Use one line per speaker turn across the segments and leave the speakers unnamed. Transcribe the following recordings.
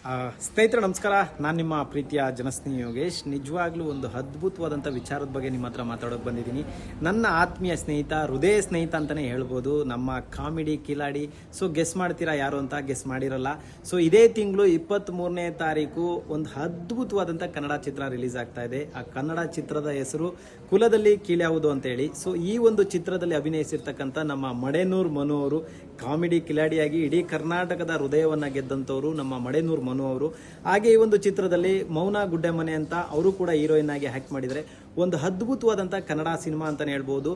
ಸ್ನೇಹಿತರೆ ನಮಸ್ಕಾರ. ನಾನು ನಿಮ್ಮ ಪ್ರೀತಿಯ ಜನಸ್ನೇಹಿ ಯೋಗೇಶ್. ನಿಜವಾಗ್ಲೂ ಒಂದು ಅದ್ಭುತವಾದಂಥ ವಿಚಾರದ ಬಗ್ಗೆ ನಿಮ್ಮ ಹತ್ರ ಮಾತಾಡೋಕೆ ಬಂದಿದ್ದೀನಿ. ನನ್ನ ಆತ್ಮೀಯ ಸ್ನೇಹಿತ, ಹೃದಯ ಸ್ನೇಹಿತ ಅಂತಲೇ ಹೇಳ್ಬೋದು, ನಮ್ಮ ಕಾಮಿಡಿ ಕಿಲಾಡಿ. ಸೊ ಗೆಸ್ ಮಾಡ್ತೀರಾ ಯಾರು ಅಂತ? ಗೆಸ್ ಮಾಡಿರಲ್ಲ. ಸೊ ಇದೇ ತಿಂಗಳು 23ನೇ ತಾರೀಕು ಒಂದು ಅದ್ಭುತವಾದಂಥ ಕನ್ನಡ ಚಿತ್ರ ರಿಲೀಸ್ ಆಗ್ತಾ ಇದೆ. ಆ ಕನ್ನಡ ಚಿತ್ರದ ಹೆಸರು ಕುಲದಲ್ಲಿ ಕೀಳ್ಯಾವುದು ಅಂತ ಹೇಳಿ. ಸೊ ಈ ಒಂದು ಚಿತ್ರದಲ್ಲಿ ಅಭಿನಯಿಸಿರ್ತಕ್ಕಂಥ ನಮ್ಮ ಮಡೆನೂರ್ ಮನು ಅವರು ಕಾಮಿಡಿ ಕಿಲಾಡಿಯಾಗಿ ಇಡೀ ಕರ್ನಾಟಕದ ಹೃದಯವನ್ನು ಗೆದ್ದಂಥವ್ರು ನಮ್ಮ ಮಡೆನೂರ್ ಮನು ಅವರು. ಹಾಗೆ ಈ ಒಂದು ಚಿತ್ರದಲ್ಲಿ ಮೌನ ಗುಡ್ಡೆಮನೆ ಅಂತ ಅವರು ಕೂಡ ಹೀರೋಯಿನ್ ಆಗಿ ಆಕ್ಟ್ ಮಾಡಿದರೆ ಒಂದು ಅದ್ಭುತವಾದಂಥ ಕನ್ನಡ ಸಿನಿಮಾ ಅಂತಾನೆ ಹೇಳ್ಬೋದು.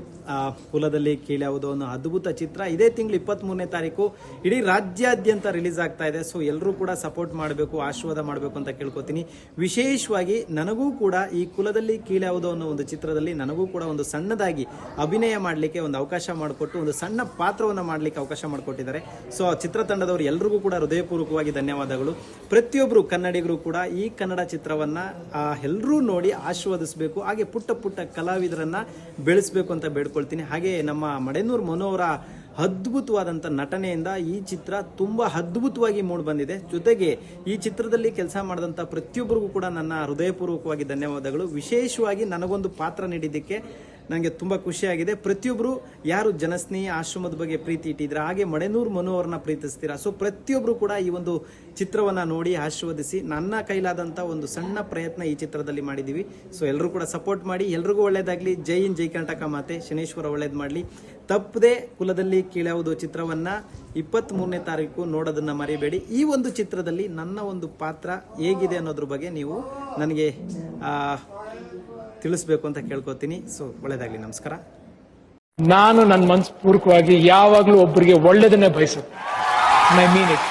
ಕುಲದಲ್ಲಿ ಕೀಳ್ಯಾವುದು ಅನ್ನೋ ಅದ್ಭುತ ಚಿತ್ರ ಇದೇ ತಿಂಗಳು 23ನೇ ತಾರೀಕು ಇಡೀ ರಾಜ್ಯಾದ್ಯಂತ ರಿಲೀಸ್ ಆಗ್ತಾ ಇದೆ. ಸೊ ಎಲ್ಲರೂ ಕೂಡ ಸಪೋರ್ಟ್ ಮಾಡಬೇಕು, ಆಶೀರ್ವಾದ ಮಾಡಬೇಕು ಅಂತ ಕೇಳ್ಕೊತೀನಿ. ವಿಶೇಷವಾಗಿ ನನಗೂ ಕೂಡ ಈ ಕುಲದಲ್ಲಿ ಕೀಳ್ಯಾವುದು ಅನ್ನೋ ಒಂದು ಚಿತ್ರದಲ್ಲಿ ನನಗೂ ಕೂಡ ಒಂದು ಸಣ್ಣದಾಗಿ ಅಭಿನಯ ಮಾಡಲಿಕ್ಕೆ ಒಂದು ಅವಕಾಶ ಮಾಡಿಕೊಟ್ಟು ಒಂದು ಸಣ್ಣ ಪಾತ್ರವನ್ನು ಮಾಡಲಿಕ್ಕೆ ಅವಕಾಶ ಮಾಡಿಕೊಟ್ಟಿದ್ದಾರೆ. ಸೊ ಚಿತ್ರತಂಡದವರು ಎಲ್ರಿಗೂ ಕೂಡ ಹೃದಯಪೂರ್ವಕವಾಗಿ ಧನ್ಯವಾದಗಳು. ಪ್ರತಿಯೊಬ್ಬರು ಕನ್ನಡಿಗರು ಕೂಡ ಈ ಕನ್ನಡ ಚಿತ್ರವನ್ನ ಎಲ್ಲರೂ ನೋಡಿ ಆಶೀರ್ವದಿಸಬೇಕು. ಹಾಗೆ ಪುಟ್ಟ ಪುಟ್ಟ ಕಲಾವಿದರನ್ನ ಬೆಳೆಸಬೇಕು ಅಂತ ಬೇಡ್ಕೊಳ್ತೀನಿ. ಹಾಗೆ ನಮ್ಮ ಮಡೆನೂರ್ ಮನು ಅವರ ಅದ್ಭುತವಾದಂಥ ನಟನೆಯಿಂದ ಈ ಚಿತ್ರ ತುಂಬ ಅದ್ಭುತವಾಗಿ ಮೂಡಿ ಬಂದಿದೆ. ಜೊತೆಗೆ ಈ ಚಿತ್ರದಲ್ಲಿ ಕೆಲಸ ಮಾಡಿದಂಥ ಪ್ರತಿಯೊಬ್ಬರಿಗೂ ಕೂಡ ನನ್ನ ಹೃದಯಪೂರ್ವಕವಾಗಿ ಧನ್ಯವಾದಗಳು. ವಿಶೇಷವಾಗಿ ನನಗೊಂದು ಪಾತ್ರ ನೀಡಿದ್ದಕ್ಕೆ ನನಗೆ ತುಂಬ ಖುಷಿಯಾಗಿದೆ. ಪ್ರತಿಯೊಬ್ಬರು ಯಾರು ಜನಸ್ನೇಹಿ ಆಶ್ರಮದ ಬಗ್ಗೆ ಪ್ರೀತಿ ಇಟ್ಟಿದ್ದೀರಾ, ಹಾಗೆ ಮಡೆನೂರ್ ಮನು ಅವ್ರನ್ನ ಪ್ರೀತಿಸ್ತೀರಾ. ಸೊ ಪ್ರತಿಯೊಬ್ಬರು ಕೂಡ ಈ ಒಂದು ಚಿತ್ರವನ್ನು ನೋಡಿ ಆಶೀರ್ವದಿಸಿ. ನನ್ನ ಕೈಲಾದಂಥ ಒಂದು ಸಣ್ಣ ಪ್ರಯತ್ನ ಈ ಚಿತ್ರದಲ್ಲಿ ಮಾಡಿದ್ದೀವಿ. ಸೊ ಎಲ್ಲರೂ ಕೂಡ ಸಪೋರ್ಟ್ ಮಾಡಿ. ಎಲ್ರಿಗೂ ಒಳ್ಳೇದಾಗಲಿ. ಜೈ ಹಿಂದ್, ಜೈ ಕರ್ನಾಟಕ ಮಾತೆ, ಶನೇಶ್ವರ ಒಳ್ಳೇದು ಮಾಡಲಿ. ತಪ್ಪದೆ ಕುಲದಲ್ಲಿ ಕೀಳ್ಯಾವುದು ಚಿತ್ರವನ್ನು 23ನೇ ತಾರೀಕು ನೋಡೋದನ್ನು ಮರಿಬೇಡಿ. ಈ ಒಂದು ಚಿತ್ರದಲ್ಲಿ ನನ್ನ ಒಂದು ಪಾತ್ರ ಹೇಗಿದೆ ಅನ್ನೋದ್ರ ಬಗ್ಗೆ ನೀವು ನನಗೆ ತಿಳಿಸ್ಬೇಕು ಅಂತ ಕೇಳ್ಕೊತೀನಿ. ಸೊ ಒಳ್ಳೇದಾಗ್ಲಿ. ನಮಸ್ಕಾರ.
ನಾನು ನನ್ನ ಮನಸ್ಪೂರ್ವಕವಾಗಿ ಯಾವಾಗಲೂ ಒಬ್ಬರಿಗೆ ಒಳ್ಳೇದನ್ನೇ ಬಯಸುತ್ತೆ. I mean it.